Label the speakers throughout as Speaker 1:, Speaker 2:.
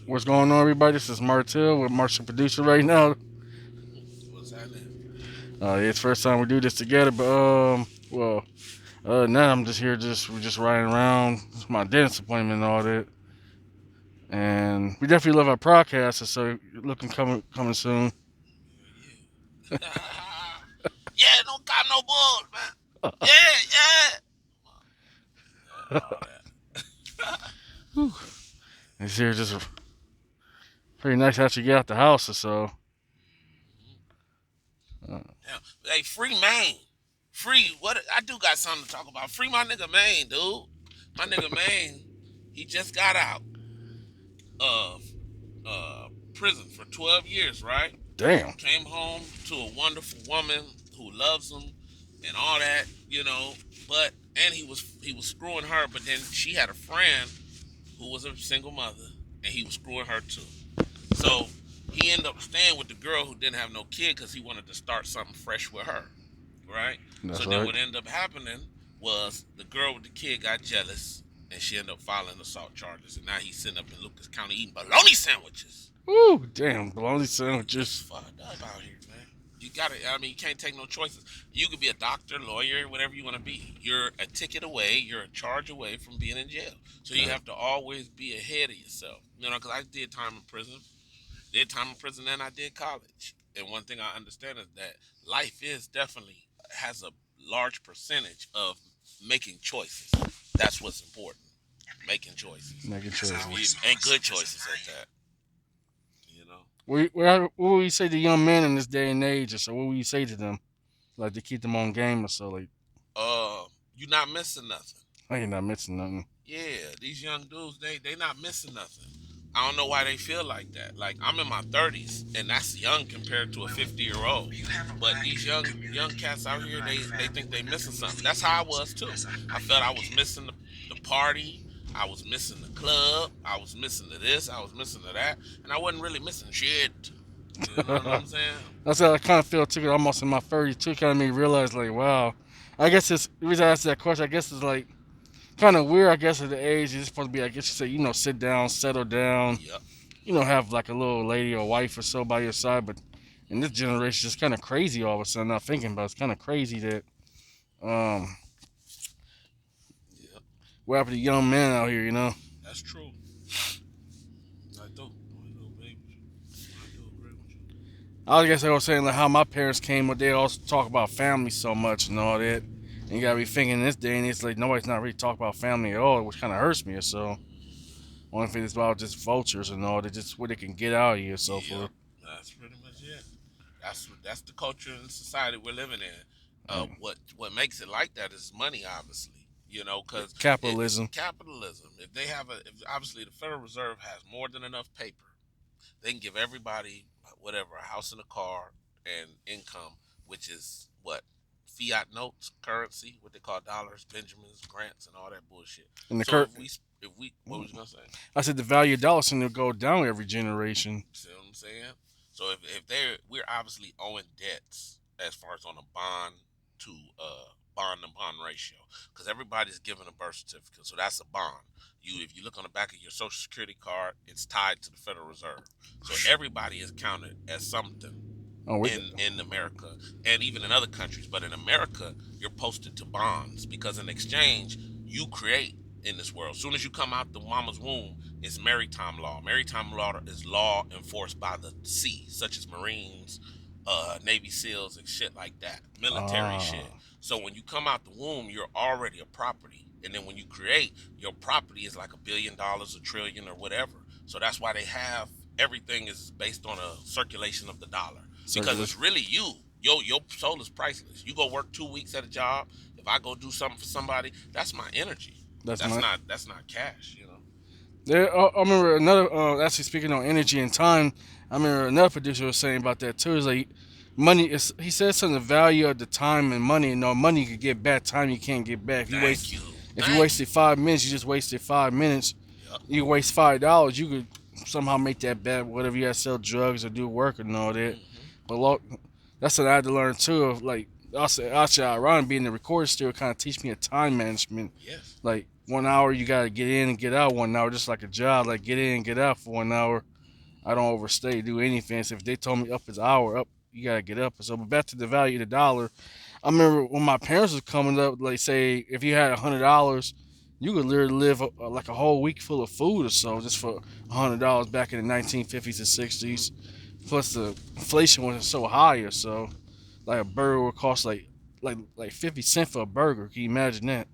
Speaker 1: What's going on, everybody? This is Martell with Masha The Producer right now.
Speaker 2: What's happening?
Speaker 1: It's first time we do this together, but other than that, I'm just here, we're just riding around. It's my dentist appointment and all that, and we definitely love our podcast. So looking coming soon.
Speaker 2: Yeah. Yeah, don't got no balls, man. Yeah, yeah. And all that.
Speaker 1: Whew. It's here just pretty nice after you get out the house or so. Uh,
Speaker 2: Yeah. Hey, free Maine. Free. What? I do got something to talk about. Free my nigga Maine, dude. My nigga Maine, he just got out of prison for 12 years, right?
Speaker 1: Damn.
Speaker 2: Came home to a wonderful woman who loves him and all that, But and he was screwing her, but then she had a friend who was a single mother, and he was screwing her too. So he ended up staying with the girl who didn't have no kid because he wanted to start something fresh with her, right? So
Speaker 1: That's
Speaker 2: then
Speaker 1: right.
Speaker 2: what ended up happening was the girl with the kid got jealous, and she ended up filing assault charges. And now he's sitting up in Lucas County eating bologna sandwiches.
Speaker 1: Woo, damn, bologna
Speaker 2: It's
Speaker 1: sandwiches.
Speaker 2: fucked up out here, man. You got to I mean, you can't take no choices. You could be a doctor, lawyer, whatever you want to be. You're a ticket away. You're a charge away from being in jail. So you
Speaker 1: Uh,
Speaker 2: have to always be ahead of yourself. Because I did time in prison, and I did college. And one thing I understand is that life is definitely has a large percentage of making choices. That's what's important. Making choices.
Speaker 1: Making choices.
Speaker 2: And good choices at that. You know.
Speaker 1: What would you say to young men in this day and age, or so? What would you say to them, like to keep them on game or so? Like,
Speaker 2: You're not missing nothing.
Speaker 1: I ain't not missing nothing.
Speaker 2: Yeah, these young dudes, they not missing nothing. I don't know why they feel like that. Like I'm in my 30s, and that's young compared to a 50-year-old. But these young cats out here, they think they missing something. That's how I was too. I felt I was missing the party. I was missing the club. I was missing the this. I was missing the that, and I wasn't really missing shit. You know what I'm saying?
Speaker 1: That's how I kind of feel too. Almost in my 30s too. Kind of made me realize, like, wow. I guess it's the reason I asked that question. I guess it's like kind of weird. I guess at the age you're supposed to be. I guess you say, sit down, settle down.
Speaker 2: Yep.
Speaker 1: Have like a little lady or wife or so by your side. But in this generation, it's kind of crazy all of a sudden. Not thinking about it. It's kind of crazy that um,
Speaker 2: Yep.
Speaker 1: what happened to young men out here.
Speaker 2: That's true. I do. I do agree with you. I do agree with you.
Speaker 1: I guess I was saying like how my parents came, but they also talk about family so much and all that. And you gotta be thinking this day and it's like nobody's not really talking about family at all, which kind of hurts me or so. Only thing is about just vultures and all that, just what they can get out of you and so
Speaker 2: Yeah,
Speaker 1: forth.
Speaker 2: that's pretty much it. That's the culture and society we're living in. What makes it like that is money, obviously. Because it's
Speaker 1: Capitalism.
Speaker 2: capitalism. If obviously the Federal Reserve has more than enough paper, they can give everybody whatever a house and a car and income, which is what fiat notes, currency, what they call dollars, Benjamins, grants, and all that bullshit.
Speaker 1: And the
Speaker 2: So
Speaker 1: cur-
Speaker 2: if we what was you gonna say?
Speaker 1: I said the value of dollar seem to go down every generation.
Speaker 2: See what I'm saying? So if we're obviously owing debts as far as on a to bond to bond ratio, because everybody's given a birth certificate, so that's a bond. If you look on the back of your social security card, it's tied to the Federal Reserve. So everybody is counted as something
Speaker 1: Oh, we,
Speaker 2: in America and even in other countries. But in America, you're posted to bonds because in exchange, you create in this world. As soon as you come out the mama's womb, it's maritime law. Maritime law is law enforced by the sea, such as Marines, Navy SEALs, and shit like that. Military
Speaker 1: ah,
Speaker 2: shit. So when you come out the womb, you're already a property. And then when you create, your property is like $1 billion, a trillion, or whatever. So that's why they have everything is based on a circulation of the dollar because
Speaker 1: circulation.
Speaker 2: it's really you. Your soul is priceless. You go work 2 weeks at a job. If I go do something for somebody, that's my energy.
Speaker 1: That's
Speaker 2: That's
Speaker 1: my.
Speaker 2: not cash.
Speaker 1: There, I remember another. Actually, speaking on energy and time, I remember another producer was saying about that too. Is like money is. He said something the value of the time and money. Money you could get back. Time you can't get back. If you
Speaker 2: Thank
Speaker 1: waste,
Speaker 2: you.
Speaker 1: if you
Speaker 2: Thank you.
Speaker 1: wasted 5 minutes, you just wasted 5 minutes.
Speaker 2: Yep.
Speaker 1: You waste $5. You could somehow make that back. Whatever you had to sell drugs or do work and all that.
Speaker 2: Hmm.
Speaker 1: But that's what I had to learn too. Of like also ironic being the recorder still kind of teach me a time management.
Speaker 2: Yes.
Speaker 1: Like 1 hour you gotta get in and get out 1 hour, just like a job. Like get in and get out for 1 hour. I don't overstay, do anything. So if they told me up is hour, up you gotta get up. So but back to the value of the dollar. I remember when my parents was coming up, like say if you had $100, you could literally live like a whole week full of food or so just for $100 back in the 1950s and
Speaker 2: Hmm.
Speaker 1: 60s. Plus the inflation was so higher, so like a burger would cost like 50 cents for a burger. Can you imagine that?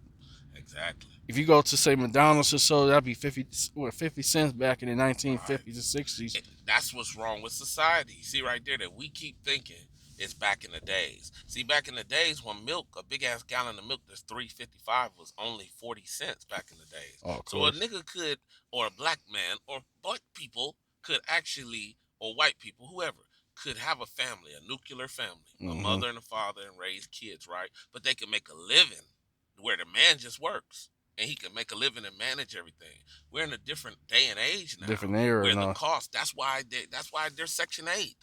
Speaker 2: Exactly.
Speaker 1: If you go to say McDonald's or so, that'd be 50 cents back in the
Speaker 2: Right.
Speaker 1: 1950s and 60s.
Speaker 2: That's what's wrong with society. See right there that we keep thinking it's back in the days. See, back in the days when milk, a big ass gallon of milk that's 3.55 was only 40 cents back in the days.
Speaker 1: Oh, of
Speaker 2: So a
Speaker 1: course.
Speaker 2: nigga could, or a black man, or black people could actually, or white people, whoever, could have a family, a nuclear family, a
Speaker 1: Hmm.
Speaker 2: mother and a father, and raise kids, right? But they can make a living where the man just works and he can make a living and manage everything. We're in a different day and age now
Speaker 1: Different era
Speaker 2: where
Speaker 1: and
Speaker 2: the
Speaker 1: all.
Speaker 2: cost, that's why they're Section 8.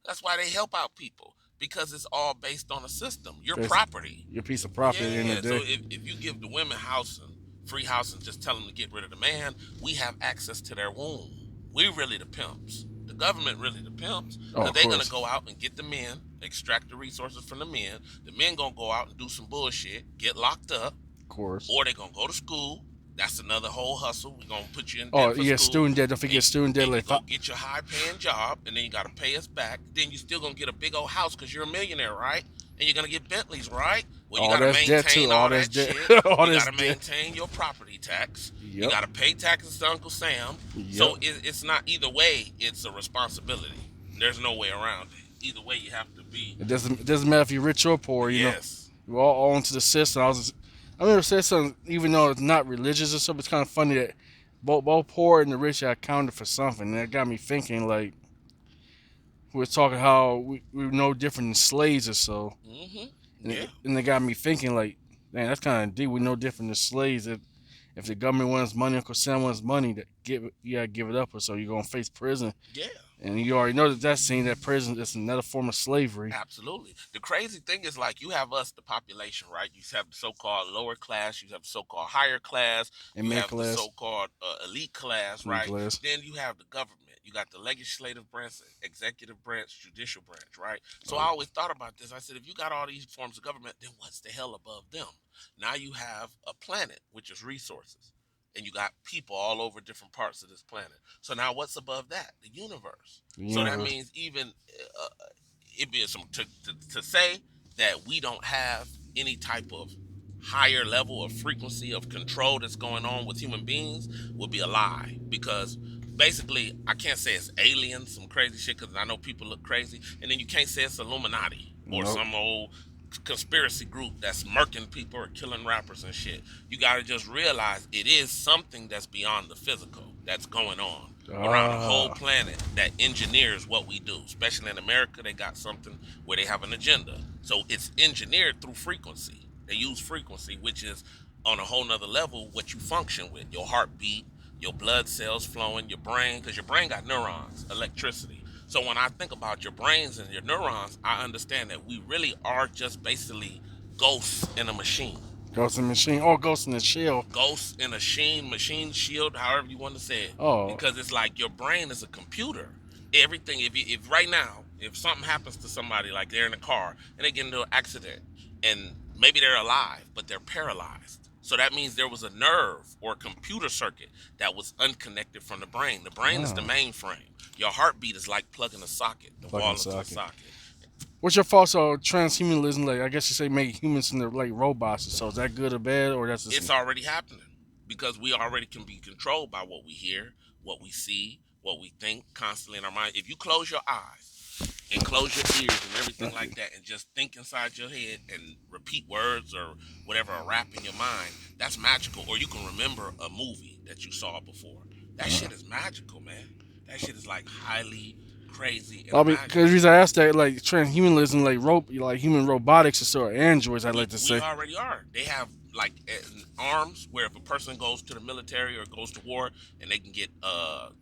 Speaker 2: That's why they help out people because it's all based on a system. Your
Speaker 1: Basically,
Speaker 2: property.
Speaker 1: your piece of property in the
Speaker 2: Yeah. So
Speaker 1: day.
Speaker 2: if you give the women housing, free housing, just tell them to get rid of the man, we have access to their womb. We really the pimps. The government really the pimps
Speaker 1: Oh,
Speaker 2: because
Speaker 1: of
Speaker 2: they're gonna
Speaker 1: course,
Speaker 2: go out and get the men, extract the resources from the men. The men gonna go out and do some bullshit, get locked up,
Speaker 1: of course.
Speaker 2: or they're gonna go to school. That's another whole hustle. We're gonna put you in
Speaker 1: Oh
Speaker 2: debt for
Speaker 1: yeah,
Speaker 2: school,
Speaker 1: student debt. Don't
Speaker 2: and,
Speaker 1: forget student debt.
Speaker 2: and you
Speaker 1: Like
Speaker 2: go get your high paying job, and then you gotta pay us back. Then you still gonna get a big old house because you're a millionaire, right? And you're gonna get Bentleys, right? Well, you
Speaker 1: all
Speaker 2: gotta
Speaker 1: that's debt too.
Speaker 2: maintain
Speaker 1: All
Speaker 2: all
Speaker 1: that's
Speaker 2: that
Speaker 1: debt.
Speaker 2: shit.
Speaker 1: All
Speaker 2: You
Speaker 1: that's
Speaker 2: gotta
Speaker 1: debt.
Speaker 2: maintain your property tax. You
Speaker 1: Yep.
Speaker 2: gotta pay taxes to Uncle Sam.
Speaker 1: Yep.
Speaker 2: So it's not either way. It's a responsibility. There's no way around it. Either way, you have to be.
Speaker 1: It doesn't matter if you're rich or poor.
Speaker 2: Yes.
Speaker 1: We're all into the system. I remember saying something, even though it's not religious or something. It's kind of funny that both poor and the rich are accounted for something. And that got me thinking. Like we were talking how we were no different than slaves or so,
Speaker 2: Mm-hmm.
Speaker 1: and
Speaker 2: Yeah.
Speaker 1: it got me thinking like, man, that's kind of deep. We're no different than slaves. If the government wants money, Uncle Sam wants money, that you gotta give it up, or so you're gonna face prison.
Speaker 2: Yeah.
Speaker 1: And you already know that scene, that prison is another form of slavery
Speaker 2: Absolutely. The crazy thing is, like, you have us, the population, right? You have the so-called lower class, you have the so-called higher class,
Speaker 1: in
Speaker 2: you
Speaker 1: mid
Speaker 2: have the
Speaker 1: class,
Speaker 2: so-called elite class,
Speaker 1: mid
Speaker 2: right?
Speaker 1: class.
Speaker 2: Then you have the government. You got the legislative branch, executive branch, judicial branch, right? So I
Speaker 1: Oh,
Speaker 2: always thought about this. I said, if you got all these forms of government, then what's the hell above them? Now you have a planet, which is resources, and you got people all over different parts of this planet. So now what's above that? The universe.
Speaker 1: the
Speaker 2: So that
Speaker 1: universe.
Speaker 2: means even it be some to say that we don't have any type of higher level of frequency of control that's going on with human beings would be a lie because basically I can't say it's aliens, some crazy shit, because I know people look crazy, and then you can't say it's Illuminati or
Speaker 1: Nope.
Speaker 2: some old conspiracy group that's murking people or killing rappers and shit. You got to just realize it is something that's beyond the physical that's going on around the whole
Speaker 1: Ah,
Speaker 2: planet that engineers what we do. Especially in America, they got something where they have an agenda. So it's engineered through frequency. They use frequency, which is on a whole nother level what you function with. Your heartbeat, your blood cells flowing, your brain, because your brain got neurons, electricity. So when I think about your brains and your neurons, I understand that we really are just basically ghosts in a machine.
Speaker 1: Ghost in the Machine. Oh, Ghost in the Shell.
Speaker 2: Ghosts in a machine shield, however you want to say it,
Speaker 1: Oh,
Speaker 2: because it's like your brain is a computer. Everything, if right now, if something happens to somebody, like they're in a car and they get into an accident, and maybe they're alive but they're paralyzed, so that means there was a nerve or a computer circuit that was unconnected from the brain. The brain is the
Speaker 1: ah,
Speaker 2: mainframe. Your heartbeat is like plugging a socket, the
Speaker 1: fucking
Speaker 2: wall into the
Speaker 1: socket.
Speaker 2: socket.
Speaker 1: What's your thoughts on transhumanism? Like, I guess you say make humans into like robots. So is that good or bad, or that's just
Speaker 2: It's already happening because we already can be controlled by what we hear, what we see, what we think constantly in our mind. If you close your eyes and close your ears and everything like that and just think inside your head and repeat words or whatever, a rap in your mind, that's magical. Or you can remember a movie that you saw before. That shit is magical, man. That shit is like highly crazy and
Speaker 1: I mean, because
Speaker 2: magical.
Speaker 1: the reason I asked that, like transhumanism, like human robotics, or sort of androids. I'd
Speaker 2: we
Speaker 1: like to
Speaker 2: we
Speaker 1: say.
Speaker 2: already are. They have like arms where if a person goes to the military or goes to war, and they can get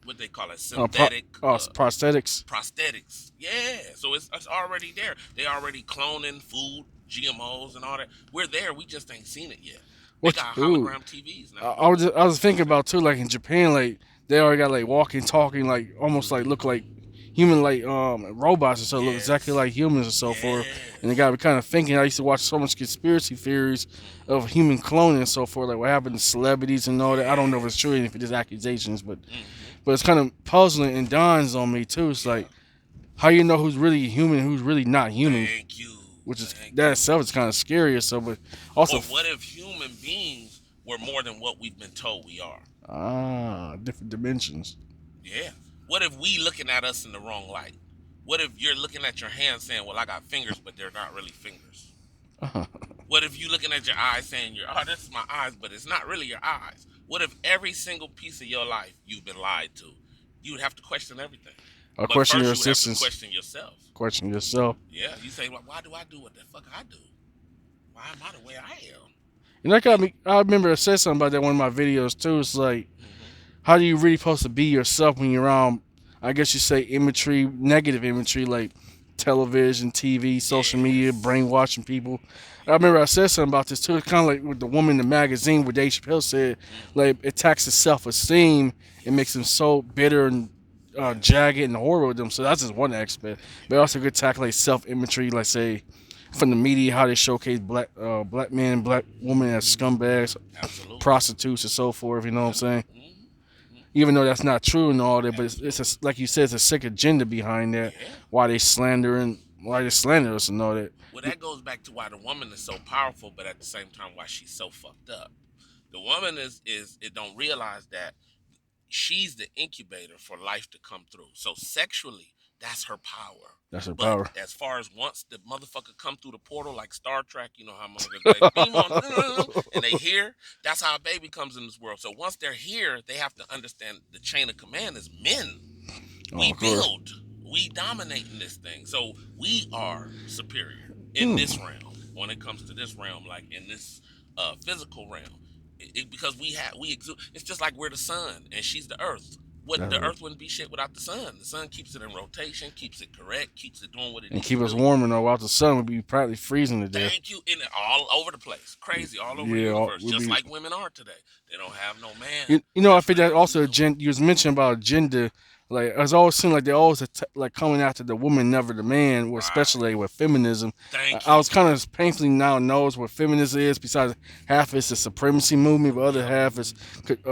Speaker 2: what they call it, synthetic
Speaker 1: Prosthetics.
Speaker 2: prosthetics. Yeah, so it's already there. They already cloning food, GMOs, and all that. We're there. We just ain't seen it yet. They
Speaker 1: What?
Speaker 2: got
Speaker 1: Ooh.
Speaker 2: hologram TVs now.
Speaker 1: I was thinking about too, like in Japan, like they already got like walking, talking, like almost like look like human, like robots and so look exactly
Speaker 2: Yes.
Speaker 1: like humans and so forth. And they
Speaker 2: Yes.
Speaker 1: got me kind of thinking. I used to watch so much conspiracy theories of
Speaker 2: Hmm.
Speaker 1: human cloning and so forth, like what happened to celebrities and all that. I don't know if it's true,
Speaker 2: Yes.
Speaker 1: and if it's just accusations,
Speaker 2: Hmm.
Speaker 1: but it's kind of puzzling and dawns on me too. It's
Speaker 2: Yeah.
Speaker 1: like how you know who's really human and who's really not human,
Speaker 2: Thank you.
Speaker 1: which is
Speaker 2: Thank
Speaker 1: that
Speaker 2: you.
Speaker 1: itself is kind of scary or so. But also,
Speaker 2: Or what if human beings were more than what we've been told we are?
Speaker 1: different dimensions.
Speaker 2: Yeah. What if we looking at us in the wrong light? What if you're looking at your hands saying, "Well, I got fingers, but they're not really fingers"? What if you looking at your eyes saying, "Oh, this is my eyes, but it's not really your eyes"? What if every single piece of your life you've been lied to? You would have to question everything.
Speaker 1: Or
Speaker 2: But
Speaker 1: question your
Speaker 2: first, you would have to
Speaker 1: assistance.
Speaker 2: question yourself.
Speaker 1: Question yourself.
Speaker 2: Yeah, you say, "Well, why do I do what the fuck I do? Why am I the way I am?"
Speaker 1: And that got
Speaker 2: And
Speaker 1: me. I remember I said something about that in one of my videos too. It's like,
Speaker 2: hmm
Speaker 1: how do you really supposed to be yourself when you're around? I guess you say imagery, negative imagery, like television, TV, social media,
Speaker 2: yes,
Speaker 1: brainwashing people. I remember I said something about this too. It's kind of like with the woman in the magazine where Dave Chappelle said, like,
Speaker 2: hmm
Speaker 1: it attacks his self-esteem. It makes him
Speaker 2: yes,
Speaker 1: so bitter and
Speaker 2: yes,
Speaker 1: jagged and horrible with them. So that's just one aspect. But also could tackle like self-imagery, like say from the media how they showcase black men, black women as scumbags,
Speaker 2: absolutely.
Speaker 1: prostitutes, and so forth. You know what I'm
Speaker 2: Yep.
Speaker 1: saying?
Speaker 2: Hmm.
Speaker 1: Even though that's not true and all that, but
Speaker 2: Absolutely.
Speaker 1: like you said, it's a sick agenda behind that.
Speaker 2: Yeah.
Speaker 1: Why they slander us and all that.
Speaker 2: Well, that goes back to why the woman is so powerful, but at the same time, why she's so fucked up. The woman is it don't realize that she's the incubator for life to come through. So sexually, that's her power.
Speaker 1: That's her
Speaker 2: But
Speaker 1: power.
Speaker 2: as far as once the motherfucker come through the portal like Star Trek, you know how motherfuckers like beam on and they hear, that's how a baby comes in this world. So once they're here, they have to understand the chain of command is men.
Speaker 1: Oh,
Speaker 2: We
Speaker 1: of course.
Speaker 2: build, we dominate in this thing. So we are superior in
Speaker 1: Hmm.
Speaker 2: this realm when it comes to this realm, like in this physical realm. Because we exude. It's just like we're the sun and she's the earth. What
Speaker 1: That's
Speaker 2: the
Speaker 1: right.
Speaker 2: earth wouldn't be shit without the sun. The sun keeps it in rotation, keeps it correct, keeps it doing what it
Speaker 1: And
Speaker 2: needs to
Speaker 1: keep us
Speaker 2: do.
Speaker 1: warm and all while the sun would be practically freezing to death.
Speaker 2: Thank you. In it all over the place, crazy, all over the
Speaker 1: Yeah,
Speaker 2: universe,
Speaker 1: we'd
Speaker 2: just
Speaker 1: be.
Speaker 2: like women are today. They don't have no man.
Speaker 1: I
Speaker 2: That's
Speaker 1: think
Speaker 2: what they
Speaker 1: that
Speaker 2: need to
Speaker 1: also
Speaker 2: do.
Speaker 1: you was mentioning about gender. Like it's always seemed like they always like coming after the woman, never the man.
Speaker 2: Right.
Speaker 1: Especially with feminism,
Speaker 2: Thank
Speaker 1: I was
Speaker 2: you.
Speaker 1: kind of painfully now knows what feminism is. Besides half is the supremacy movement, but other
Speaker 2: Yep.
Speaker 1: half is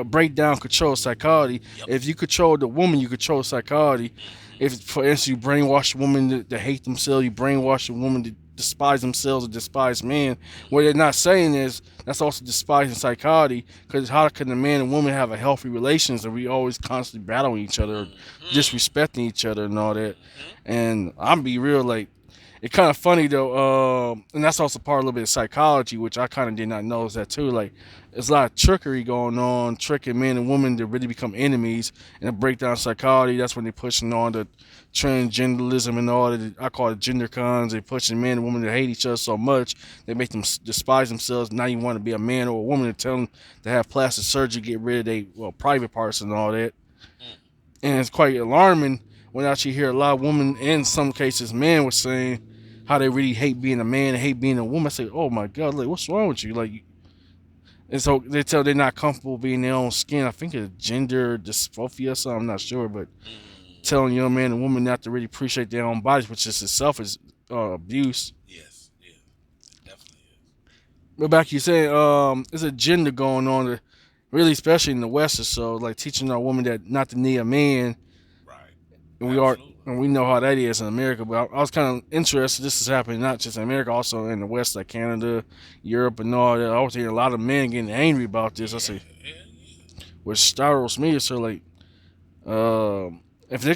Speaker 1: breakdown control psychology.
Speaker 2: Yep.
Speaker 1: If you control the woman, you control psychology.
Speaker 2: Hmm.
Speaker 1: If, for instance, you brainwash a woman to hate themselves, you brainwash a woman to despise themselves or despise men. What they're
Speaker 2: Hmm.
Speaker 1: not saying is that's also despising psychology. Because how can a man and woman have a healthy relations if we always constantly battling each other,
Speaker 2: Hmm.
Speaker 1: disrespecting each other, and all that?
Speaker 2: Hmm.
Speaker 1: And I'm be real, like it's kind of funny though, and that's also part of a little bit of psychology, which I kind of did not know is that too. Like, there's a lot of trickery going on, tricking men and women to really become enemies, and to break down psychology. That's when they're pushing on the transgenderism and all that. I call it gender cons. They're pushing men and women to hate each other so much they make them despise themselves. Now you want to be a man or a woman to tell them to have plastic surgery, get rid of their private parts and all that.
Speaker 2: Hmm.
Speaker 1: And it's quite alarming when I actually hear a lot of women, in some cases men, were saying how they really hate being a man and hate being a woman. I say, oh my god, like what's wrong with you? Like, and so they tell they're not comfortable being in their own skin. I think it's gender dysphoria or something. I'm not sure, but
Speaker 2: Hmm.
Speaker 1: telling young man and woman not to really appreciate their own bodies, which is itself is abuse.
Speaker 2: Yes. Yeah. It definitely is.
Speaker 1: But back you saying, there's a gender going on, really, especially in the West or so, like teaching our woman that not to need a man,
Speaker 2: Right.
Speaker 1: and
Speaker 2: Absolutely.
Speaker 1: and we know how that is in America. But I was kind of interested. This is happening not just in America, also in the West, like Canada, Europe, and all that. I was hearing a lot of men getting angry about this. I
Speaker 2: Yeah.
Speaker 1: say,
Speaker 2: Yeah. Yeah.
Speaker 1: which startles me. So like, if they,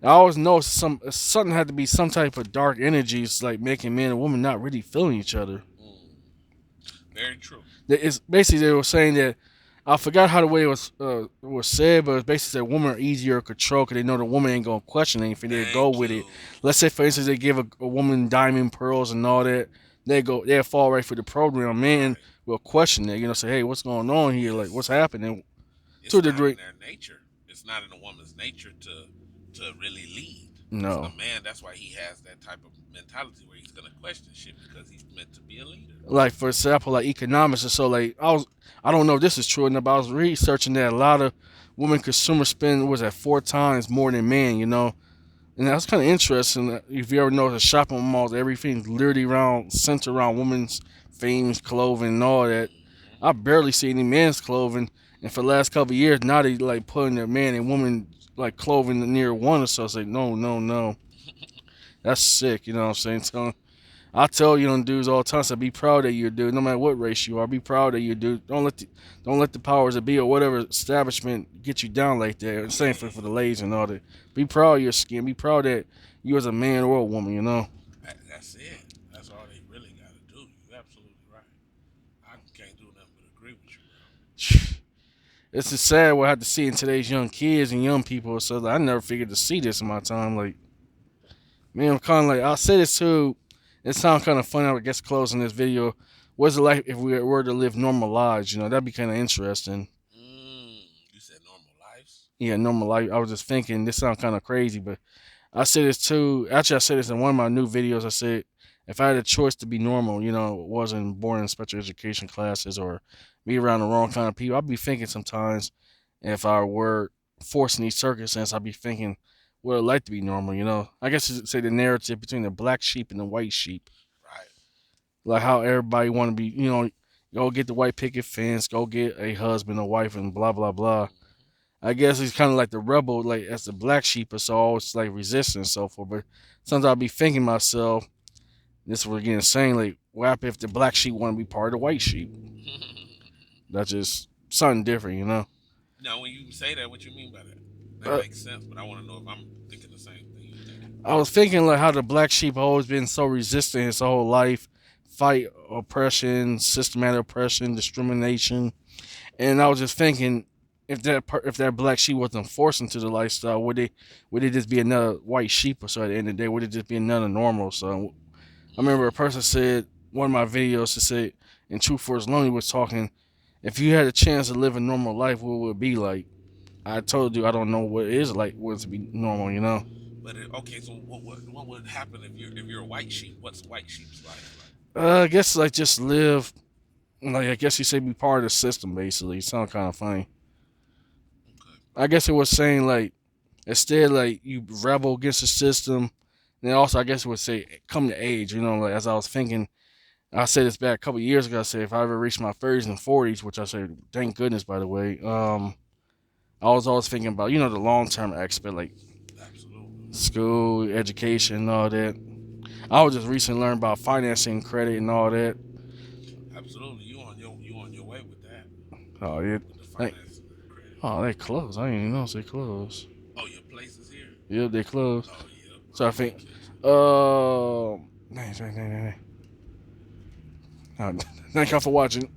Speaker 1: I always know something had to be some type of dark energies, like making man and woman not really feeling each other.
Speaker 2: Mm. Very true.
Speaker 1: It's basically they were saying that I forgot how the way it was said, but it's basically that women are easier to control because they know the woman ain't gonna question anything. They go
Speaker 2: Thank
Speaker 1: with it.
Speaker 2: you.
Speaker 1: Let's say, for instance, they give a woman diamond pearls and all that. They'll fall right for the program. Men
Speaker 2: Right.
Speaker 1: will question it. Say, hey, what's going on here? Like, what's
Speaker 2: Yes.
Speaker 1: happening? To
Speaker 2: It's
Speaker 1: a
Speaker 2: not in
Speaker 1: degree,
Speaker 2: their nature. It's not in a woman's nature to really lead. As
Speaker 1: No.
Speaker 2: a man, that's why he has that type of mentality where he's gonna question shit because he's meant to be a leader.
Speaker 1: Like for example, like economics and so like I don't know if this is true enough, but I was researching that a lot of women consumers spend was at 4 times more than men, and that's kind of interesting. If you ever notice, shopping malls, everything's literally around centered around women's themes, clothing, and all that.
Speaker 2: Hmm.
Speaker 1: I barely see any men's clothing, and for the last couple of years, now they like putting their man and woman like clothing near one or so. It's like no, no, no, that's sick. You know what I'm saying? So I tell dudes all the time, so be proud of you, dude. No matter what race you are, be proud of you, dude. Don't let the powers that be or whatever establishment get you down like that. Same for the ladies and all that. Be proud of your skin. Be proud that you as a man or a woman.
Speaker 2: That's it. That's all they really got to do. You're absolutely right. I can't do nothing but agree with you, bro.
Speaker 1: It's just sad what I have to see in today's young kids and young people. So like, I never figured to see this in my time. Like, man, I'm kind of like I said this too. It sounds kind of funny. I guess closing this video. What's it like if we were to live normal lives? That'd be kind of interesting.
Speaker 2: You said normal lives.
Speaker 1: Yeah, normal life. I was just thinking this sounds kind of crazy, but I said this too. Actually, I said this in one of my new videos. I said if I had a choice to be normal, wasn't born in special education classes or be around the wrong kind of people, I'd be thinking sometimes if I were forced in these circumstances, I'd be thinking would I like to be normal. I guess you say the narrative between the black sheep and the white sheep,
Speaker 2: Right.
Speaker 1: like how everybody want to be. Go get the white picket fence, go get a husband, a wife, and blah blah blah.
Speaker 2: Hmm.
Speaker 1: I guess he's kind of like the rebel, like as the black sheep, so always like resisting and so forth. But sometimes I'll be thinking to myself, this we're getting saying like, what happen if the black sheep want to be part of the white sheep? That's just something different.
Speaker 2: Now, when you say that, what you mean by that? That
Speaker 1: Uh,
Speaker 2: makes sense, but I want to know if I'm thinking the same thing you're thinking.
Speaker 1: I was thinking like how the black sheep always been so resistant his whole life, fight oppression, systematic oppression, discrimination, and I was just thinking. If that black sheep wasn't forced into the lifestyle, would it just be another white sheep or so at the end of the day? Would it just be another normal? So I remember a person said one of my videos to say in Truth for His Lonely was talking, if you had a chance to live a normal life, what would it be like? I told you I don't know what it is like what to be normal.
Speaker 2: But okay, so what would happen if you're a white sheep? What's white sheep's life like?
Speaker 1: I guess like just live like I guess you say be part of the system basically. It sounds kind of funny.
Speaker 2: Okay.
Speaker 1: I guess it was saying like instead like you rebel against the system. And then also I guess it would say come to age. Like as I was thinking I said this back a couple of years ago. I said if I ever reach my 30s and 40s, which I said, thank goodness, by the way. I was always thinking about the long term aspect, like
Speaker 2: Absolutely.
Speaker 1: school, education, and all that. I was just recently learning about financing, credit, and all that.
Speaker 2: Absolutely. You on your way with that.
Speaker 1: Oh yeah,
Speaker 2: With the
Speaker 1: like
Speaker 2: finances and the credit.
Speaker 1: they closed. I didn't even know they closed.
Speaker 2: Oh, your place is here?
Speaker 1: Yep, they closed.
Speaker 2: Oh, yep.
Speaker 1: So I
Speaker 2: I didn't
Speaker 1: think,
Speaker 2: catch it.
Speaker 1: dang. Thank y'all for watching.